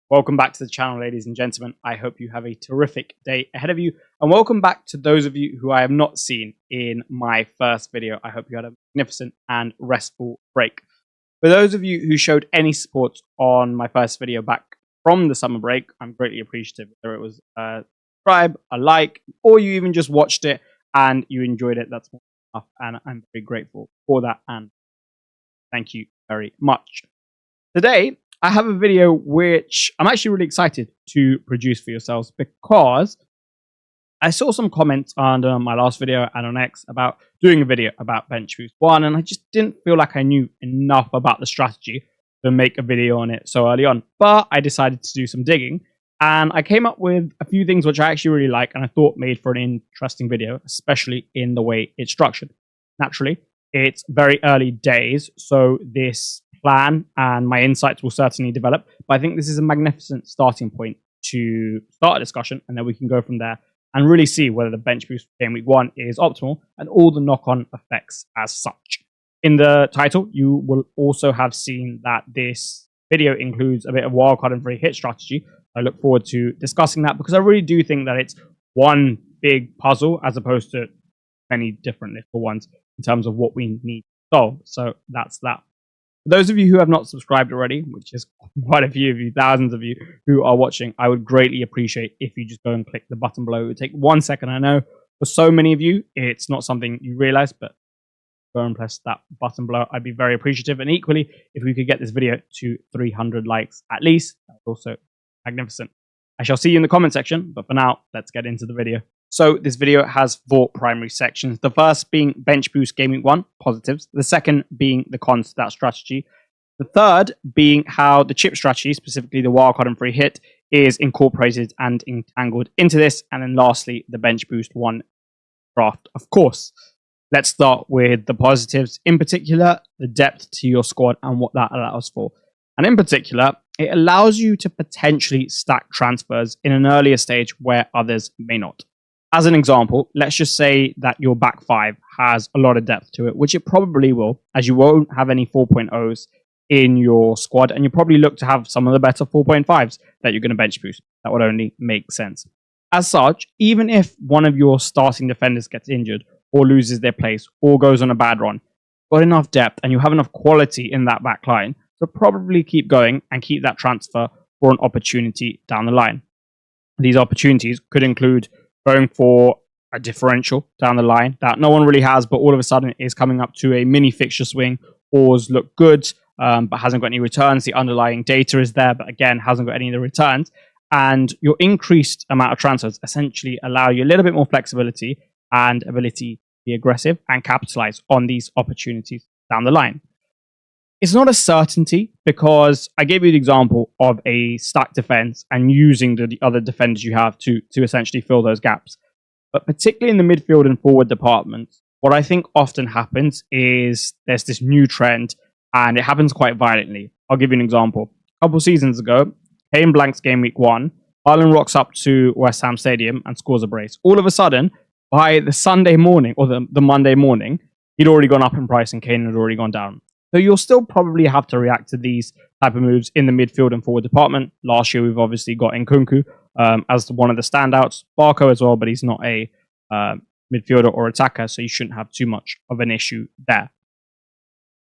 Welcome back to the channel, ladies and gentlemen. I hope you have a terrific day ahead of you. And welcome back to those of you who I have not seen in my first video. I hope you had a magnificent and restful break. For those of you who showed any support on my first video back from the summer break, I'm greatly appreciative. Whether it was a subscribe, a like, or you even just watched it and you enjoyed it, that's more than enough. And I'm very grateful for that. And thank you very much. Today, I have a video which I'm actually really excited to produce for yourselves because I saw some comments under my last video and on X about doing a video about Bench Boost 1, and I just didn't feel like I knew enough about the strategy to make a video on it so early on. But I decided to do some digging, and I came up with a few things which I actually really like and I thought made for an interesting video, especially in the way it's structured. Naturally, it's very early days, so this plan and my insights will certainly develop, but I think this is a magnificent starting point to start a discussion, and then we can go from there and really see whether the bench boost game week 1 is optimal and all the knock-on effects as such. In the title, you will also have seen that this video includes a bit of wildcard and free hit strategy. I look forward to discussing that because I really do think that it's one big puzzle as opposed to many different little ones in terms of what we need to solve. So that's that. For those of you who have not subscribed already, which is quite a few of you, thousands of you who are watching, I would greatly appreciate if you just go and click the button below. It would take 1 second. I know for so many of you, it's not something you realize, but go and press that button below. I'd be very appreciative. And equally, if we could get this video to 300 likes at least, that's also magnificent. I shall see you in the comment section, but for now, let's get into the video. So this video has 4 primary sections. The first being Bench Boost Game Week 1, positives. The second being the cons to that strategy. The third being how the chip strategy, specifically the wildcard and free hit, is incorporated and entangled into this. And then lastly, the Bench Boost 1 draft, of course. Let's start with the positives. In particular, the depth to your squad and what that allows for. And in particular, it allows you to potentially stack transfers in an earlier stage where others may not. As an example, let's just say that your back 5 has a lot of depth to it, which it probably will, as you won't have any 4.0s in your squad, and you probably look to have some of the better 4.5s that you're going to bench boost. That would only make sense. As such, even if one of your starting defenders gets injured or loses their place or goes on a bad run, you've got enough depth and you have enough quality in that back line to probably keep going and keep that transfer for an opportunity down the line. These opportunities could include going for a differential down the line that no one really has, but all of a sudden is coming up to a mini fixture swing, ors look good, but hasn't got any returns. The underlying data is there, but again, hasn't got any of the returns. And your increased amount of transfers essentially allow you a little bit more flexibility and ability to be aggressive and capitalize on these opportunities down the line. It's not a certainty because I gave you the example of a stacked defense and using the other defenders you have to essentially fill those gaps. But particularly in the midfield and forward departments, what I think often happens is there's this new trend and it happens quite violently. I'll give you an example. A couple of seasons ago, Kane blanks game week 1, Haaland rocks up to West Ham Stadium and scores a brace. All of a sudden, by the Sunday morning or the Monday morning, he'd already gone up in price and Kane had already gone down. So you'll still probably have to react to these type of moves in the midfield and forward department. Last year, we've obviously got Nkunku as one of the standouts. Barco as well, but he's not a midfielder or attacker, so you shouldn't have too much of an issue there.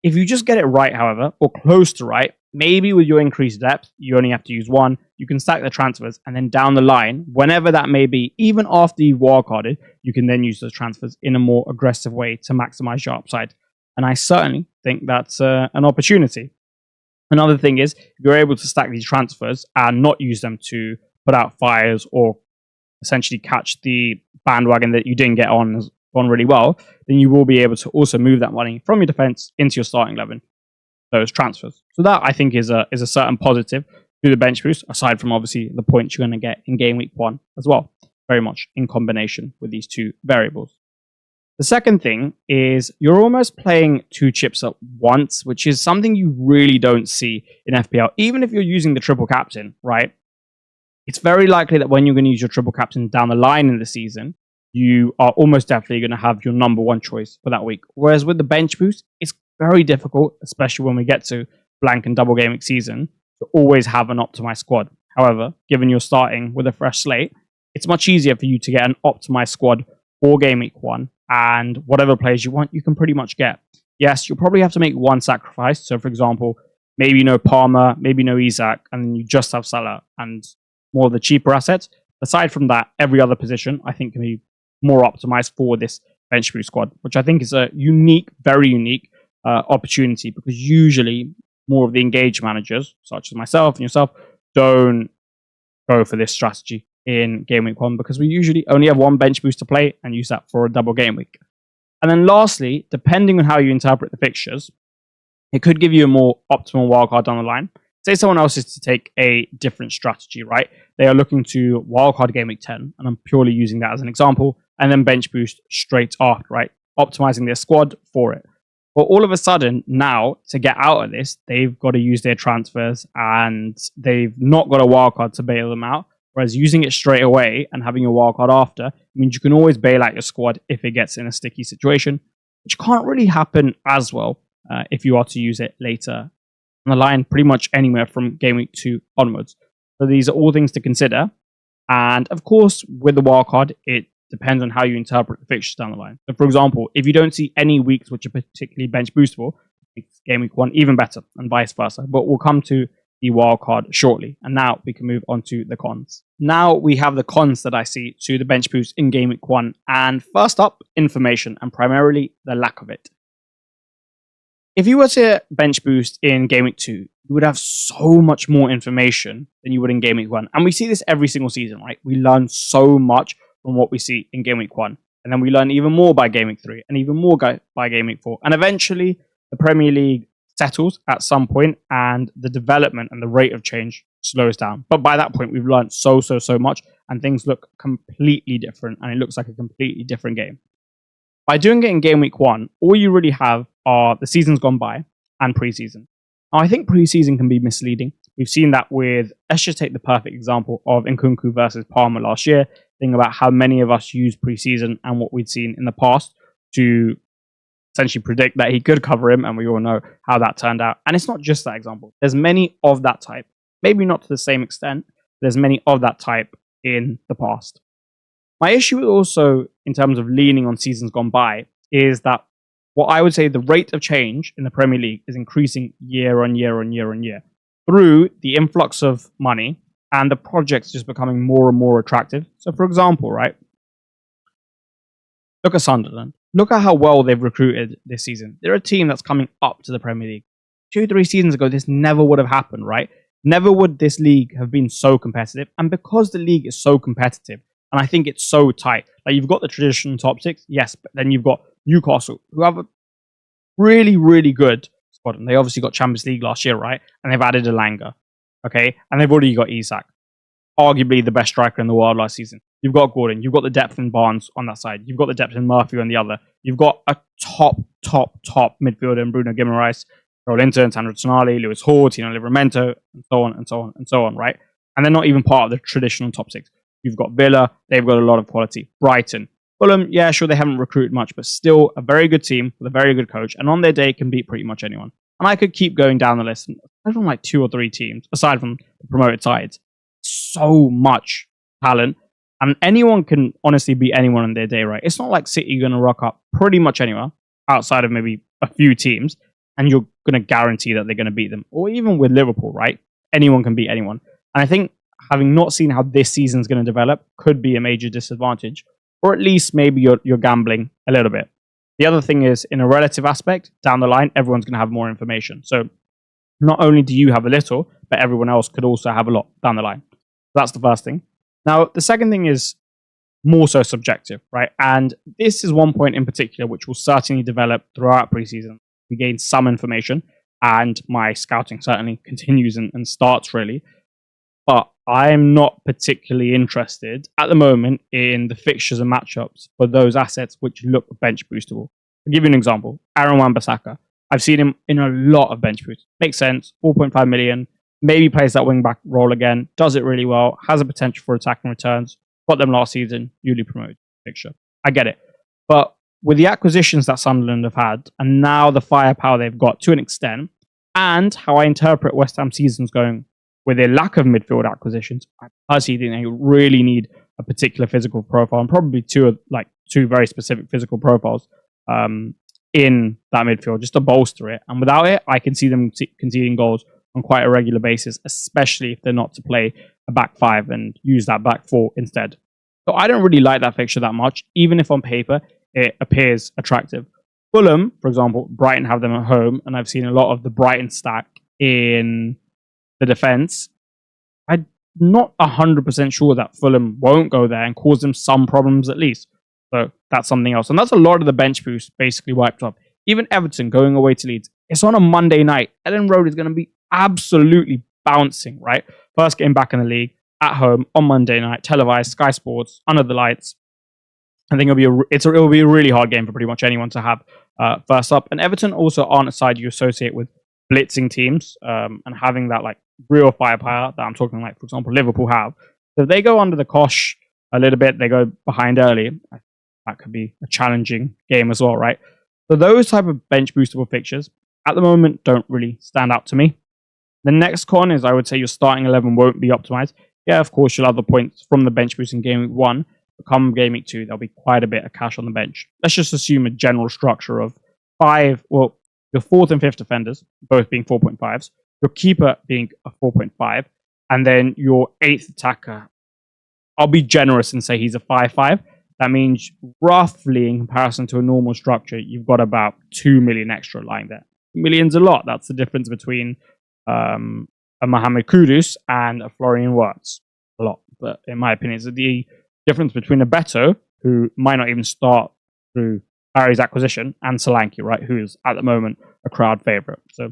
If you just get it right, however, or close to right, maybe with your increased depth, you only have to use 1. You can stack the transfers, and then down the line, whenever that may be, even after you've wildcarded, you can then use those transfers in a more aggressive way to maximize your upside. And I certainly think that's an opportunity. Another thing is, if you're able to stack these transfers and not use them to put out fires or essentially catch the bandwagon that you didn't get on has gone really well, then you will be able to also move that money from your defense into your starting 11, those transfers. So that, I think, is a certain positive to the bench boost, aside from obviously the points you're going to get in game week 1 as well, very much in combination with these 2 variables. The second thing is you're almost playing 2 chips at once, which is something you really don't see in FPL. Even if you're using the triple captain, right? It's very likely that when you're going to use your triple captain down the line in the season, you are almost definitely going to have your number 1 choice for that week. Whereas with the bench boost, it's very difficult, especially when we get to blank and double game week season, to always have an optimized squad. However, given you're starting with a fresh slate, it's much easier for you to get an optimized squad for Game Week 1, and whatever players you want, you can pretty much get. Yes, you'll probably have to make one sacrifice. So, for example, maybe no Palmer, maybe no Isak, and then you just have Salah and more of the cheaper assets. Aside from that, every other position I think can be more optimized for this bench boost squad, which I think is a unique, very unique opportunity, because usually more of the engaged managers, such as myself and yourself, don't go for this strategy in Game Week 1, because we usually only have one bench boost to play and use that for a double game week. And then lastly, depending on how you interpret the fixtures, it could give you a more optimal wildcard down the line. Say someone else is to take a different strategy, right? They are looking to wildcard Game Week 10, and I'm purely using that as an example, and then bench boost straight after, right? Optimizing their squad for it. But all of a sudden, now, to get out of this, they've got to use their transfers, and they've not got a wildcard to bail them out. Whereas using it straight away and having a wildcard after means you can always bail out your squad if it gets in a sticky situation, which can't really happen as well if you are to use it later on the line, pretty much anywhere from Game Week 2 onwards. So these are all things to consider. And of course, with the wildcard, it depends on how you interpret the fixtures down the line. So for example, if you don't see any weeks which are particularly bench boostable, makes Game Week 1 even better, and vice versa. But we'll come to the wildcard shortly. And now we can move on to the cons. Now we have the cons that I see to the bench boost in Game Week 1. And first up, information, and primarily the lack of it. If you were to bench boost in Game Week 2, you would have so much more information than you would in Game Week 1. And we see this every single season, right? We learn so much from what we see in Game Week 1. And then we learn even more by Game Week 3, and even more by Game Week 4. And eventually, the Premier League settles at some point, and the development and the rate of change slows down. But by that point, we've learned so much, and things look completely different, and it looks like a completely different game. By doing it in Game Week 1, all you really have are the seasons gone by and preseason. Now, I think preseason can be misleading. We've seen that with, let's just take the perfect example of Nkunku versus Palmer last year. Think about how many of us use preseason and what we'd seen in the past to essentially predict that he could cover him, and we all know how that turned out. And it's not just that example. There's many of that type. Maybe not to the same extent. There's many of that type in the past. My issue also, in terms of leaning on seasons gone by, is that what I would say the rate of change in the Premier League is increasing year on year on year on year through the influx of money and the projects just becoming more and more attractive. So, for example, right, look at Sunderland. Look at how well they've recruited this season. They're a team that's coming up to the Premier League. 2-3 seasons ago, this never would have happened, right? Never would this league have been so competitive. And because the league is so competitive, and I think it's so tight, like you've got the traditional top six, yes, but then you've got Newcastle, who have a really, really good squad. And they obviously got Champions League last year, right? And they've added Elanga, okay? And they've already got Isak, arguably the best striker in the world last season. You've got Gordon. You've got the depth in Barnes on that side. You've got the depth in Murphy on the other. You've got a top midfielder in Bruno Guimaraes, Joelinton, Sandro Tonali, Lewis Hall, Tino Livramento, and so on and so on and so on, right? And they're not even part of the traditional top six. You've got Villa. They've got a lot of quality. Brighton. Fulham, yeah, sure, they haven't recruited much, but still a very good team with a very good coach. And on their day, can beat pretty much anyone. And I could keep going down the list. Aside from like 2 or 3 teams, aside from the promoted sides, so much talent. And anyone can honestly beat anyone on their day, right? It's not like City are going to rock up pretty much anywhere outside of maybe a few teams, and you're going to guarantee that they're going to beat them. Or even with Liverpool, right? Anyone can beat anyone. And I think having not seen how this season's going to develop could be a major disadvantage. Or at least maybe you're gambling a little bit. The other thing is, in a relative aspect, down the line, everyone's going to have more information. So not only do you have a little, but everyone else could also have a lot down the line. That's the first thing. Now, the second thing is more so subjective, right? And this is one point in particular which will certainly develop throughout preseason. We gain some information, and my scouting certainly continues and starts really. But I'm not particularly interested at the moment in the fixtures and matchups for those assets which look bench boostable. I'll give you an example. Aaron Wan-Bissaka. I've seen him in a lot of bench boosts. Makes sense. 4.5 million. Maybe plays that wing-back role again. Does it really well. Has a potential for attacking returns. Got them last season. Newly promoted fixture. I get it. But with the acquisitions that Sunderland have had, and now the firepower they've got to an extent, and how I interpret West Ham seasons going with a lack of midfield acquisitions, I personally think they really need a particular physical profile, and probably two very specific physical profiles in that midfield just to bolster it. And without it, I can see them conceding goals on quite a regular basis, especially if they're not to play a back five and use that back four instead. So I don't really like that fixture that much, even if on paper it appears attractive. Fulham, for example, Brighton have them at home, and I've seen a lot of the Brighton stack in the defence. I'm not 100% sure that Fulham won't go there and cause them some problems at least. So that's something else. And that's a lot of the bench boost basically wiped up. Even Everton going away to Leeds. It's on a Monday night. Ellen Road is going to be absolutely bouncing, right? First game back in the league, at home, on Monday night, televised, Sky Sports, under the lights. I think it'll be a really hard game for pretty much anyone to have first up. And Everton also aren't a side you associate with blitzing teams and having that like real firepower that I'm talking like, for example, Liverpool have. So if they go under the cosh a little bit, they go behind early, that could be a challenging game as well, right? So those type of bench boostable fixtures at the moment don't really stand out to me. The next con is I would say your starting 11 won't be optimized. Yeah, of course, you'll have the points from the bench boost in game week 1. But come game week 2, there'll be quite a bit of cash on the bench. Let's just assume a general structure of your fourth and fifth defenders, both being 4.5s, your keeper being a 4.5, and then your eighth attacker, I'll be generous and say he's a 5.5. That means roughly in comparison to a normal structure, you've got about 2 million extra lying there. Million's a lot. That's the difference between a Mohamed Kudus and a Florian Wirtz. A lot. But in my opinion, it's the difference between a Beto, who might not even start through Barry's acquisition, and Solanke, right, who is at the moment a crowd favourite. So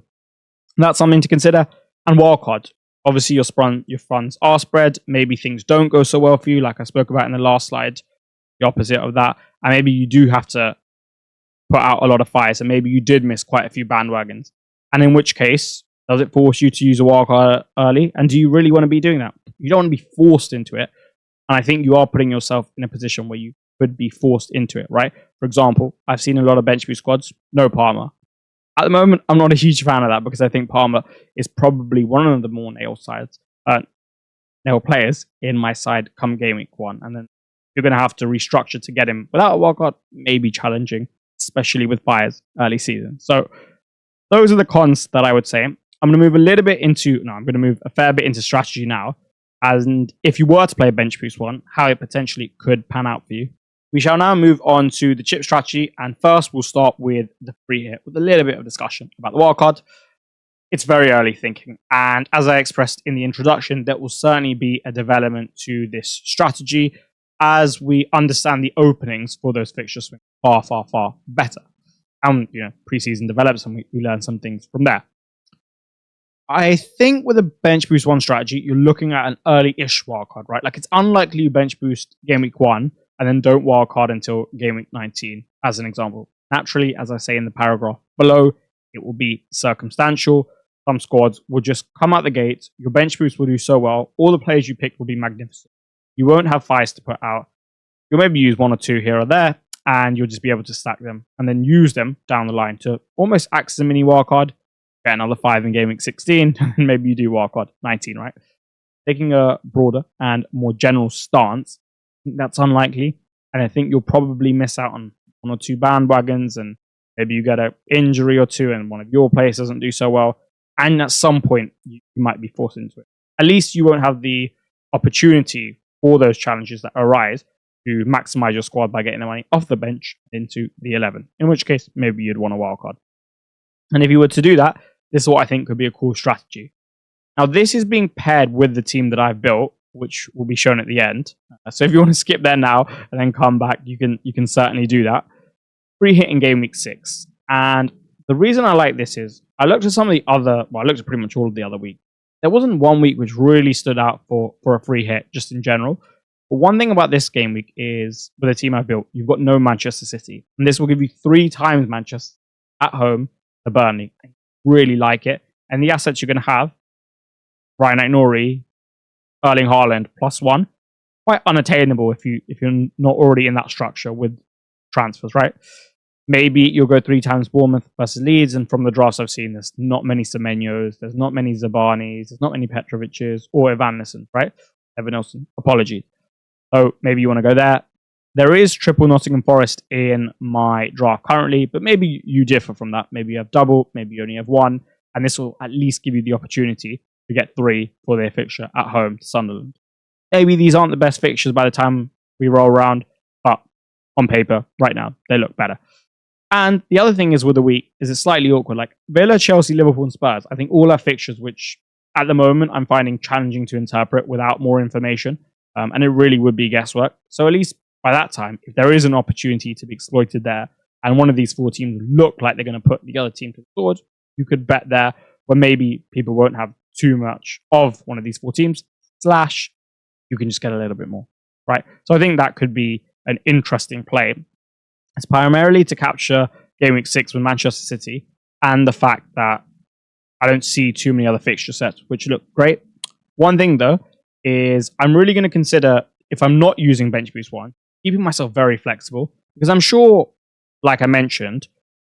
that's something to consider. And wildcard. Obviously, your funds are spread. Maybe things don't go so well for you, like I spoke about in the last slide. The opposite of that, and maybe you do have to put out a lot of fires, and maybe you did miss quite a few bandwagons. And in which case, does it force you to use a wildcard early? And do you really want to be doing that? You don't want to be forced into it. And I think you are putting yourself in a position where you could be forced into it, right? For example, I've seen a lot of bench boost squads, no Palmer. At the moment, I'm not a huge fan of that because I think Palmer is probably one of the more nail players in my side come game week 1, and then you're going to have to restructure to get him without a wildcard, may be challenging, especially with buyers early season. So those are the cons that I would say. I'm going to move a fair bit into strategy now. And if you were to play a bench boost one, how it potentially could pan out for you. We shall now move on to the chip strategy. And first, we'll start with the free hit with a little bit of discussion about the wildcard. It's very early thinking. And as I expressed in the introduction, there will certainly be a development to this strategy as we understand the openings for those fixtures far, far, far better. And, preseason develops and we learn some things from there. I think with a bench boost 1 strategy, you're looking at an early-ish wildcard, right? Like, it's unlikely you bench boost game week 1 and then don't wildcard until game week 19, as an example. Naturally, as I say in the paragraph below, it will be circumstantial. Some squads will just come out the gate. Your bench boost will do so well. All the players you pick will be magnificent. You won't have fires to put out. You'll maybe use 1 or 2 here or there, and you'll just be able to stack them and then use them down the line to almost act as a mini wildcard. Get another 5 in game week 16, and maybe you do wildcard 19, right? Taking a broader and more general stance, I think that's unlikely, and I think you'll probably miss out on 1 or 2 bandwagons, and maybe you get an injury or 2, and one of your players doesn't do so well, and at some point you might be forced into it. At least you won't have the opportunity for those challenges that arise to maximize your squad by getting the money off the bench into the 11, in which case maybe you'd want a wildcard. And if you were to do that, this is what I think could be a cool strategy. Now, this is being paired with the team that I've built, which will be shown at the end. So if you want to skip there now and then come back, you can certainly do that. Free hit in game week 6. And the reason I like this is I looked at I looked at pretty much all of the other weeks. There wasn't one week which really stood out for a free hit, just in general. But one thing about this game week is, with the team I built, you've got no Manchester City. And this will give you 3 times Manchester at home to Burnley. I really like it. And the assets you're going to have, Ryan Aït-Nouri, Erling Haaland, +1, quite unattainable if you're not already in that structure with transfers, right? Maybe you'll go 3 times Bournemouth versus Leeds, and from the drafts I've seen, there's not many Semenyos, there's not many Zabanis, there's not many Petrovic's or Evan Nissen, right? Evan Nelson, apologies. So maybe you want to go there. There is triple Nottingham Forest in my draft currently, but maybe you differ from that. Maybe you have double, maybe you only have one, and this will at least give you the opportunity to get 3 for their fixture at home to Sunderland. Maybe these aren't the best fixtures by the time we roll around, but on paper, right now, they look better. And the other thing is with the week is it's slightly awkward. Like Villa, Chelsea, Liverpool, and Spurs, I think all are fixtures which at the moment I'm finding challenging to interpret without more information. And it really would be guesswork. So at least by that time, if there is an opportunity to be exploited there, and one of these 4 teams look like they're going to put the other team to the sword, you could bet there where maybe people won't have too much of one of these 4 teams, / you can just get a little bit more, right? So I think that could be an interesting play. It's primarily to capture Game Week 6 with Manchester City and the fact that I don't see too many other fixture sets which look great. One thing, though, is I'm really going to consider, if I'm not using Bench Boost 1, keeping myself very flexible, because I'm sure, like I mentioned,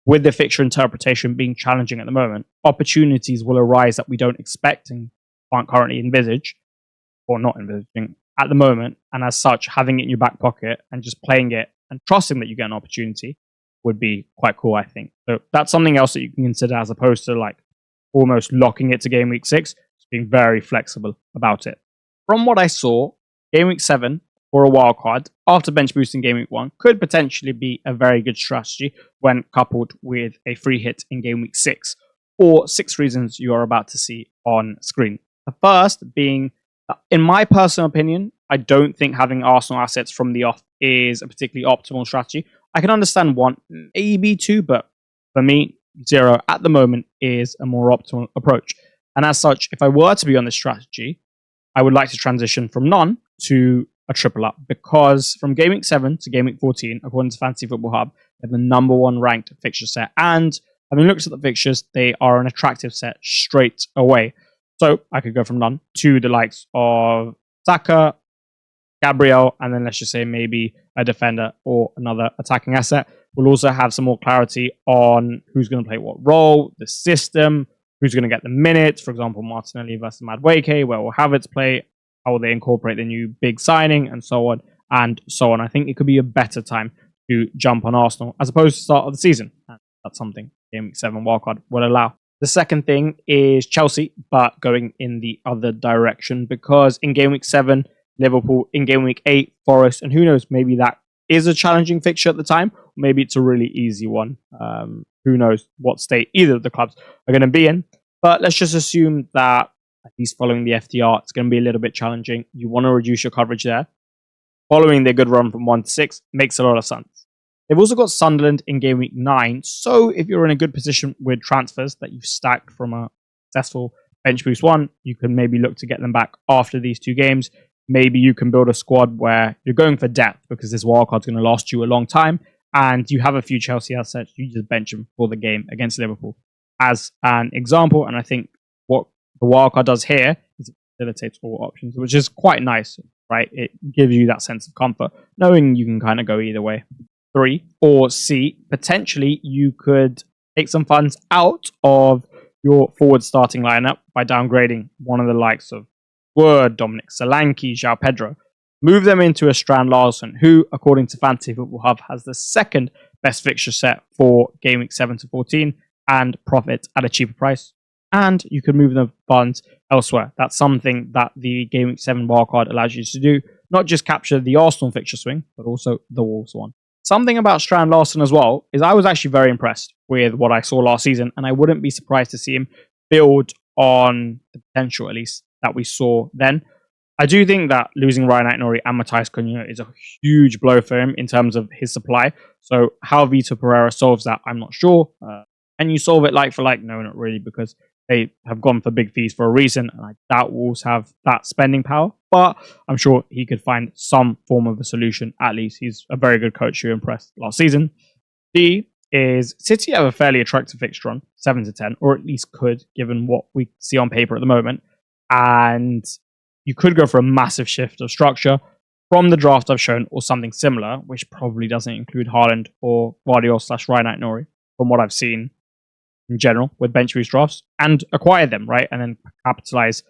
with the fixture interpretation being challenging at the moment, opportunities will arise that we don't expect and aren't currently envisaged, or not envisaging at the moment, and as such, having it in your back pocket and just playing it and trusting that you get an opportunity would be quite cool, I think. So that's something else that you can consider as opposed to like almost locking it to Game Week 6, just being very flexible about it. From what I saw, Game Week 7 for a wildcard after bench boosting Game Week 1 could potentially be a very good strategy when coupled with a free hit in Game Week 6 for 6 reasons you are about to see on screen. The first being, in my personal opinion, I don't think having Arsenal assets from the off is a particularly optimal strategy. I can understand 1, maybe 2, but for me, 0 at the moment is a more optimal approach. And as such, if I were to be on this strategy, I would like to transition from none to a triple up, because from Game Week 7 to Game Week 14, according to Fantasy Football Hub, they're the number 1 ranked fixture set. And having looked at the fixtures, they are an attractive set straight away. So I could go from none to the likes of Saka, Gabriel, and then let's just say maybe a defender or another attacking asset. We'll also have some more clarity on who's going to play what role, the system, who's going to get the minutes. For example, Martinelli versus Madueke, where will Havertz play, how will they incorporate the new big signing, and so on and so on. I think it could be a better time to jump on Arsenal as opposed to start of the season. And that's something Game Week 7 wildcard will allow. The second thing is Chelsea, but going in the other direction, because in Game Week 7, Liverpool, in Game Week 8, Forest, and who knows, maybe that is a challenging fixture at the time. Maybe it's a really easy one. Who knows what state either of the clubs are going to be in. But let's just assume that, at least following the FTR, it's going to be a little bit challenging. You want to reduce your coverage there. Following their good run from 1 to 6 makes a lot of sense. They've also got Sunderland in Game Week 9. So if you're in a good position with transfers that you've stacked from a successful Bench Boost 1, you can maybe look to get them back after these 2 games. Maybe you can build a squad where you're going for depth because this wildcard's going to last you a long time, and you have a few Chelsea assets, you just bench them for the game against Liverpool as an example. And I think what the wildcard does here is it facilitates all options, which is quite nice, right? It gives you that sense of comfort, knowing you can kind of go either way. 3 or C, potentially you could take some funds out of your forward starting lineup by downgrading one of the likes of Wood, Dominic Solanke, João Pedro. Move them into a Strand Larsen, who, according to Fantasy Football Hub, has the second best fixture set for Game Week 7 to 14 and profit at a cheaper price. And you could move the funds elsewhere. That's something that the Game Week 7 wildcard allows you to do. Not just capture the Arsenal fixture swing, but also the Wolves one. Something about Strand Larsen as well is I was actually very impressed with what I saw last season, and I wouldn't be surprised to see him build on the potential, at least, that we saw then. I do think that losing Ryan Aït-Nouri and Matthias Cunha is a huge blow for him in terms of his supply. So how Vitor Pereira solves that, I'm not sure. And you solve it like for like? No, not really, because they have gone for big fees for a reason, and I doubt Wolves have that spending power. But I'm sure he could find some form of a solution. At least he's a very good coach who impressed last season. D is City have a fairly attractive fixture on 7 to 10, or at least could, given what we see on paper at the moment. And you could go for a massive shift of structure. from the draft I've shown or something similar, which probably doesn't include Haaland or Guardiola/Ryan Nori from what I've seen in general with bench boost drafts, and acquire them, right? And then capitalize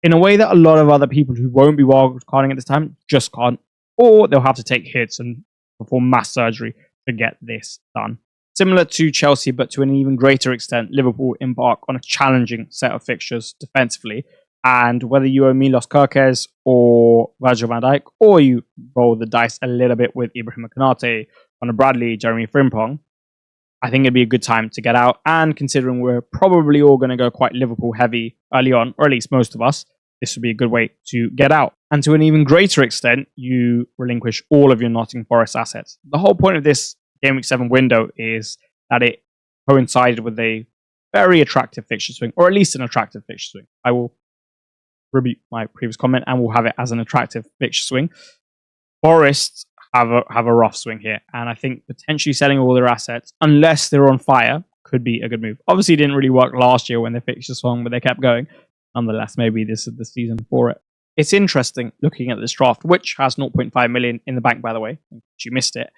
in a way that a lot of other people who won't be wildcarding at this time just can't, or they'll have to take hits and perform mass surgery to get this done. Similar to Chelsea, but to an even greater extent, Liverpool embark on a challenging set of fixtures defensively. And whether you own Milos Kerkez or Virgil van Dijk, or you roll the dice a little bit with Ibrahim Konate, Connor Bradley, Jeremy Frimpong, I think it'd be a good time to get out. And considering we're probably all going to go quite Liverpool heavy early on, or at least most of us, this would be a good way to get out. And to an even greater extent, you relinquish all of your Nottingham Forest assets. The whole point of this Game Week 7 window is that it coincided with a very attractive fixture swing, or at least an attractive fixture swing. I will repeat my previous comment and we'll have it as an attractive fixture swing. Forest have a rough swing here, and I think potentially selling all their assets, unless they're on fire, could be a good move. Obviously, it didn't really work last year when their fixture swung, but they kept going. Nonetheless, maybe this is the season for it. It's interesting looking at this draft, which has 0.5 million in the bank, by the way, in case you missed it,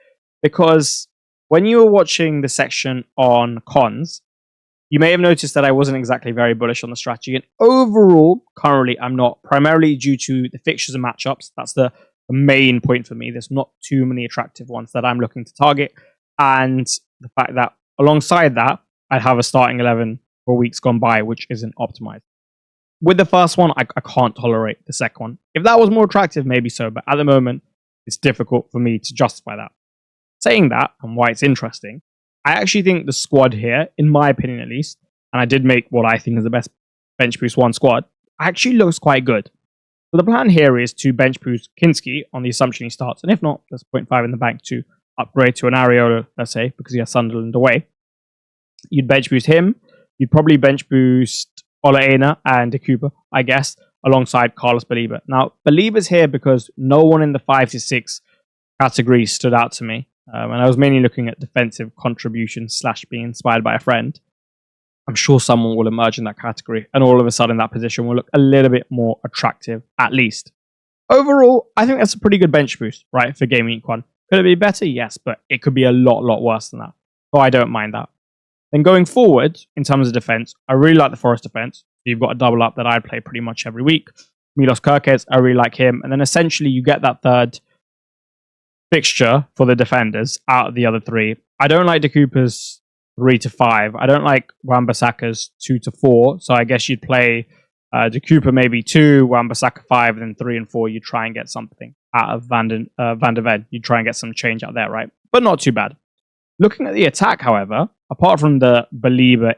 because when you were watching the section on cons, you may have noticed that I wasn't exactly very bullish on the strategy. And overall, currently, I'm not, primarily due to the fixtures and matchups. That's the main point for me. There's not too many attractive ones that I'm looking to target. And the fact that alongside that, I have a starting 11 for weeks gone by, which isn't optimized. With the first one, I can't tolerate the second one. If that was more attractive, maybe so. But at the moment, it's difficult for me to justify that. Saying that, and why it's interesting, I actually think the squad here, in my opinion at least, and I did make what I think is the best bench boost one squad, actually looks quite good. So the plan here is to bench boost Kinski on the assumption he starts, and if not, there's 0.5 in the bank to upgrade to an Areola, let's say, because he has Sunderland away. You'd bench boost him. You'd probably bench boost Ola Aina and De Cooper, I guess, alongside Carlos Baliba. Now, Baliba's here because no one in the 5 to 6 category stood out to me. And I was mainly looking at defensive contributions / being inspired by a friend. I'm sure someone will emerge in that category, and all of a sudden that position will look a little bit more attractive, at least. Overall, I think that's a pretty good bench boost, right, for Game Week 1. Could it be better? Yes, but it could be a lot worse than that. So I don't mind that. Then going forward, in terms of defense, I really like the Forest defense. You've got a double up that I'd play pretty much every week. Milos Kerkez, I really like him. And then essentially you get that third fixture for the defenders out of the other three. I don't like De Cooper's 3 to 5. I don't like Wan-Bissaka's 2 to 4. So I guess you'd play De Cooper maybe 2, Wan-Bissaka 5, and then 3 and 4. You try and get something out of Van der Ven. You try and get some change out there, right? But not too bad. Looking at the attack, however, apart from the Baliba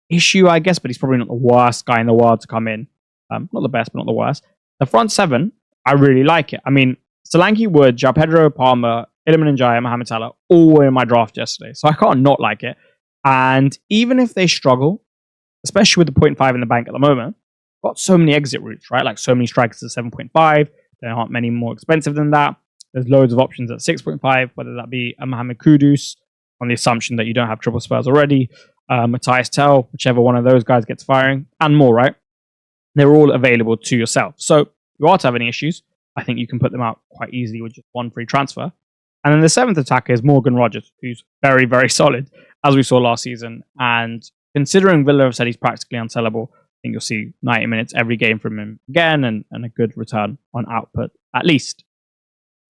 issue, I guess, but he's probably not the worst guy in the world to come in. Not the best, but not the worst. The front seven, I really like it. I mean, Solanke, Wood, João Pedro, Palmer, Iliman Njaya, Mohamed Salah, all were in my draft yesterday. So I can't not like it. And even if they struggle, especially with the 0.5 in the bank at the moment, got so many exit routes, right? Like so many strikers at 7.5. There aren't many more expensive than that. There's loads of options at 6.5, whether that be a Mohamed Kudus, on the assumption that you don't have triple spurs already, Matthias Tell, whichever one of those guys gets firing, and more, right? They're all available to yourself. So if you are to have any issues, I think you can put them out quite easily with just one free transfer. And then the seventh attacker is Morgan Rogers, who's very, very solid, as we saw last season. And considering Villa have said he's practically unsellable, I think you'll see 90 minutes every game from him again and a good return on output, at least.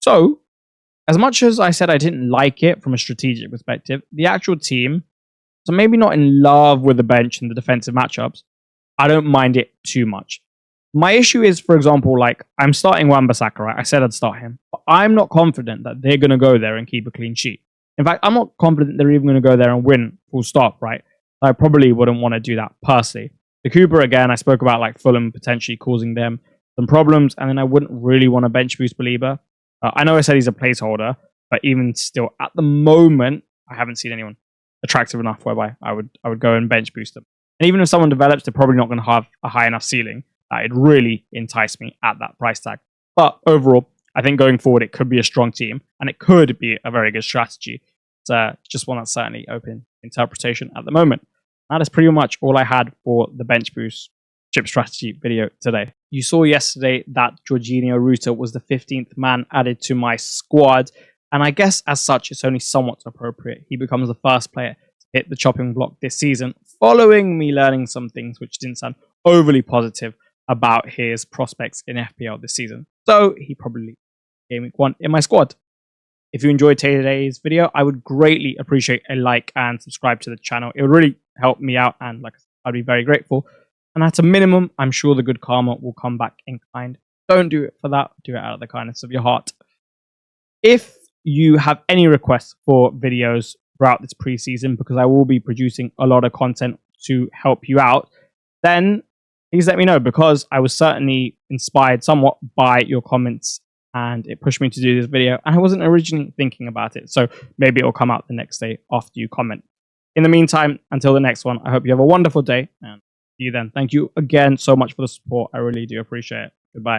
So, as much as I said I didn't like it from a strategic perspective, the actual team, so maybe not in love with the bench and the defensive matchups, I don't mind it too much. My issue is, for example, like I'm starting Wan-Bissaka, right? I said I'd start him, but I'm not confident that they're going to go there and keep a clean sheet. In fact, I'm not confident they're even going to go there and win full stop, right? I probably wouldn't want to do that personally. The Cooper, again, I spoke about like Fulham potentially causing them some problems, and then I wouldn't really want to bench boost Baliba. I know I said he's a placeholder, but even still, at the moment, I haven't seen anyone attractive enough whereby I would go and bench boost them. And even if someone develops, they're probably not going to have a high enough ceiling that it'd really entice me at that price tag. But overall, I think going forward, it could be a strong team, and it could be a very good strategy. It's just one that's certainly open interpretation at the moment. That is pretty much all I had for the bench boost chip strategy video today. You saw yesterday that Jorginho Ruta was the 15th man added to my squad, and I guess as such it's only somewhat appropriate. He becomes the first player to hit the chopping block this season, following me learning some things which didn't sound overly positive about his prospects in FPL this season. So he probably game week 1 in my squad. If you enjoyed today's video, I would greatly appreciate a like and subscribe to the channel. It would really help me out, and like I said, I'd be very grateful. And at a minimum, I'm sure the good karma will come back in kind. Don't do it for that. Do it out of the kindness of your heart. If you have any requests for videos throughout this preseason, because I will be producing a lot of content to help you out, then please let me know, because I was certainly inspired somewhat by your comments and it pushed me to do this video. And I wasn't originally thinking about it, so maybe it'll come out the next day after you comment. In the meantime, until the next one, I hope you have a wonderful day, and see you then. Thank you again so much for the support. I really do appreciate it. Goodbye.